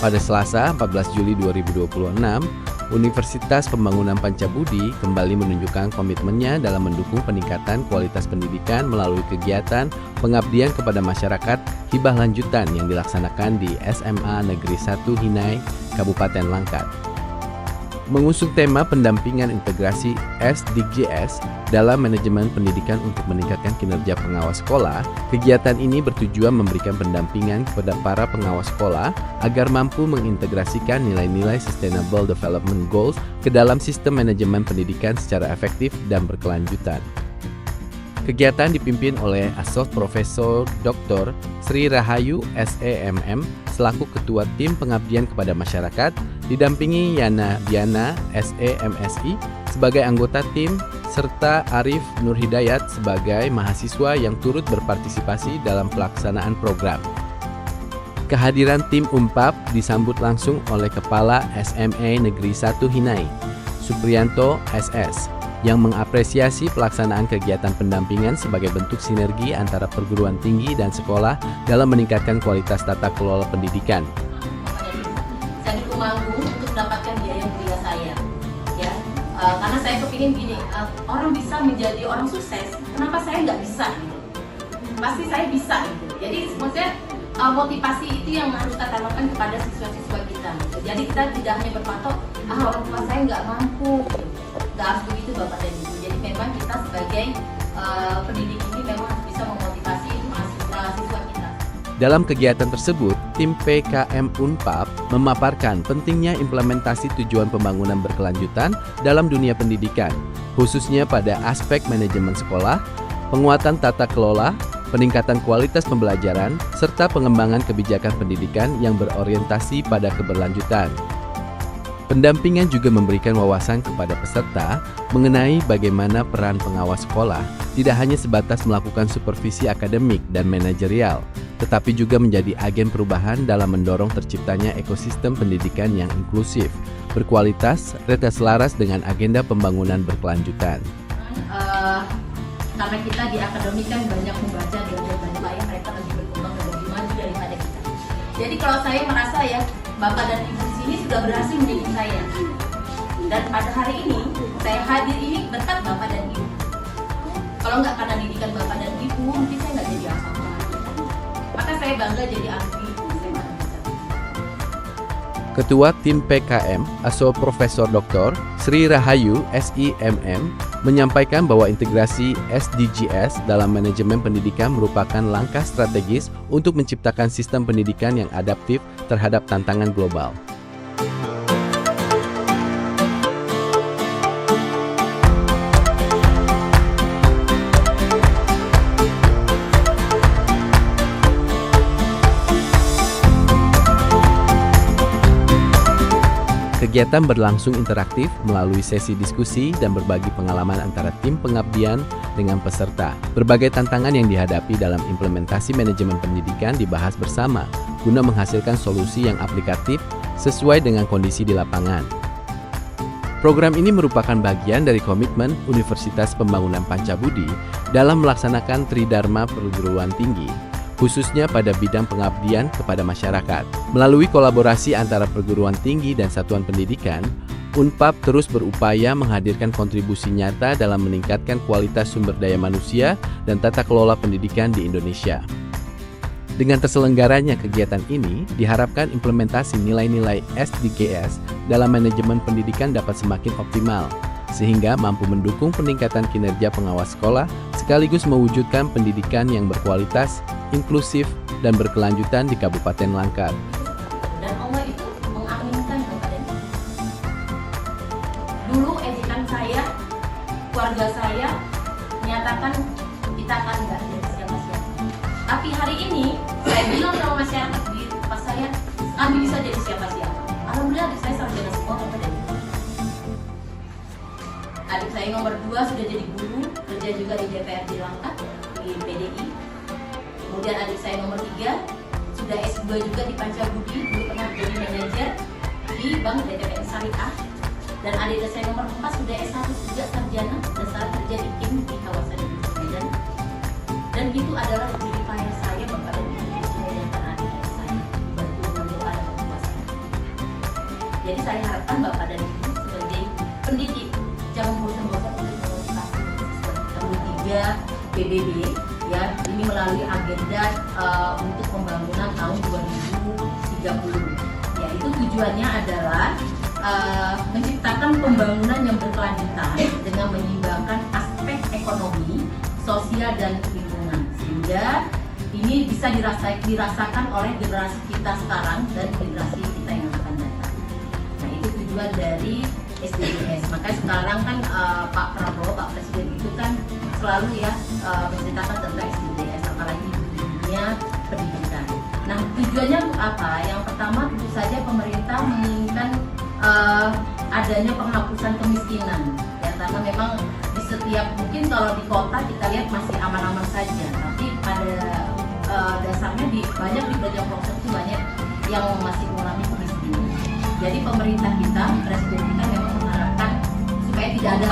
Pada Selasa 14 Juli 2026, Universitas Pembangunan Pancabudi kembali menunjukkan komitmennya dalam mendukung peningkatan kualitas pendidikan melalui kegiatan pengabdian kepada masyarakat hibah lanjutan yang dilaksanakan di SMA Negeri 1 Hinai, Kabupaten Langkat. Mengusung tema pendampingan integrasi SDGs dalam manajemen pendidikan untuk meningkatkan kinerja pengawas sekolah, kegiatan ini bertujuan memberikan pendampingan kepada para pengawas sekolah agar mampu mengintegrasikan nilai-nilai Sustainable Development Goals ke dalam sistem manajemen pendidikan secara efektif dan berkelanjutan. Kegiatan dipimpin oleh Assoc Profesor Dr. Sri Rahayu SEMM selaku Ketua Tim Pengabdian kepada Masyarakat, didampingi Yana Diana SEMSI sebagai anggota tim, serta Arif Nurhidayat sebagai mahasiswa yang turut berpartisipasi dalam pelaksanaan program. Kehadiran tim UNPAP disambut langsung oleh Kepala SMA Negeri 1 Hinai, Supriyanto SS, yang mengapresiasi pelaksanaan kegiatan pendampingan sebagai bentuk sinergi antara perguruan tinggi dan sekolah dalam meningkatkan kualitas tata kelola pendidikan. Saya di Tumanggung untuk mendapatkan biaya kuliah saya, ya, karena saya kepingin gini, orang bisa menjadi orang sukses, kenapa saya nggak bisa gitu? Pasti saya bisa gitu. Jadi maksudnya motivasi itu yang harus kita tanamkan kepada siswa-siswa kita. Gitu. Jadi kita tidak hanya berpatok, orang tua saya nggak mampu. Gitu. Nggak harus begitu Bapak dan Ibu. Jadi memang kita sebagai pendidik ini memang harus bisa memotivasi mahasiswa kita. Dalam kegiatan tersebut, tim PKM UNPAP memaparkan pentingnya implementasi tujuan pembangunan berkelanjutan dalam dunia pendidikan, khususnya pada aspek manajemen sekolah, penguatan tata kelola, peningkatan kualitas pembelajaran, serta pengembangan kebijakan pendidikan yang berorientasi pada keberlanjutan. Pendampingan juga memberikan wawasan kepada peserta mengenai bagaimana peran pengawas sekolah tidak hanya sebatas melakukan supervisi akademik dan manajerial, tetapi juga menjadi agen perubahan dalam mendorong terciptanya ekosistem pendidikan yang inklusif, berkualitas, serta selaras dengan agenda pembangunan berkelanjutan. Karena kita di akademik kan banyak membaca dan banyak mereka lebih berkembang dan lebih maju daripada kita. Jadi kalau saya merasa ya, Bapak dan Ibu di sini sudah berhasil mendidik saya. Dan pada hari ini, saya hadir ini berkat Bapak dan Ibu. Kalau nggak karena didikan Bapak dan Ibu, mungkin saya nggak jadi apa-apa. Maka saya bangga jadi alumni SMA. Ketua Tim PKM, Assoc Profesor Dr. Sri Rahayu SIMM, menyampaikan bahwa integrasi SDGs dalam manajemen pendidikan merupakan langkah strategis untuk menciptakan sistem pendidikan yang adaptif terhadap tantangan global. Kegiatan berlangsung interaktif melalui sesi diskusi dan berbagi pengalaman antara tim pengabdian dengan peserta. Berbagai tantangan yang dihadapi dalam implementasi manajemen pendidikan dibahas bersama guna menghasilkan solusi yang aplikatif sesuai dengan kondisi di lapangan. Program ini merupakan bagian dari komitmen Universitas Pembangunan Pancabudi dalam melaksanakan Tridharma Perguruan Tinggi, khususnya pada bidang pengabdian kepada masyarakat. Melalui kolaborasi antara perguruan tinggi dan satuan pendidikan, UNPAP terus berupaya menghadirkan kontribusi nyata dalam meningkatkan kualitas sumber daya manusia dan tata kelola pendidikan di Indonesia. Dengan terselenggaranya kegiatan ini, diharapkan implementasi nilai-nilai SDGs dalam manajemen pendidikan dapat semakin optimal, sehingga mampu mendukung peningkatan kinerja pengawas sekolah sekaligus mewujudkan pendidikan yang berkualitas, inklusif, dan berkelanjutan di Kabupaten Langkat. Dan Allah itu mengaminkan Bapak dan Ibu. Dulu ejekan saya, keluarga saya menyatakan kita akan nggak jadi siapa-siapa. Tapi hari ini saya bilang sama masyarakat di tempat saya, kami bisa jadi siapa-siapa. Alhamdulillah adik saya sarjana semua Bapak dan Ibu. Adik saya nomor 2 sudah jadi guru, kerja juga di DPRD Langkat, di PDI. Kemudian adik saya nomor 3 sudah S2 juga di Pancabudi, dulu pernah jadi manajer di Bank BTPN Syariah. Dan adik saya nomor 4 sudah S1 juga sarjana dan sekarang kerja di tim di kawasan Medan. Dan itu adalah ciri kaya saya Bapak dan Ibu, saya dan adik saya bantu mendoa dan membuat saya. Jadi saya harapkan Bapak dan Ibu sebagai pendidik jangan bosan-bosan untuk memotivasi siswa. Yang ketiga, PBB ya, ini melalui agenda untuk pembangunan tahun 2030. Yaitu tujuannya adalah menciptakan pembangunan yang berkelanjutan dengan menyeimbangkan aspek ekonomi, sosial dan lingkungan, sehingga ini bisa dirasakan oleh generasi kita sekarang dan generasi kita yang akan datang. Nah, itu tujuan dari SDGs. Makanya sekarang kan Pak Prabowo, Pak Presiden itu kan selalu ya menceritakan tentang SDGs, apalagi di dunia pendidikan. Nah, tujuannya untuk apa? Yang pertama tentu saja pemerintah menginginkan adanya penghapusan kemiskinan, ya, karena memang di setiap, mungkin kalau di kota kita lihat masih aman-aman saja, tapi pada dasarnya di banyak pelosok itu banyak yang masih mengalami kemiskinan. Jadi pemerintah kita, presiden kita memang mengharapkan supaya tidak ada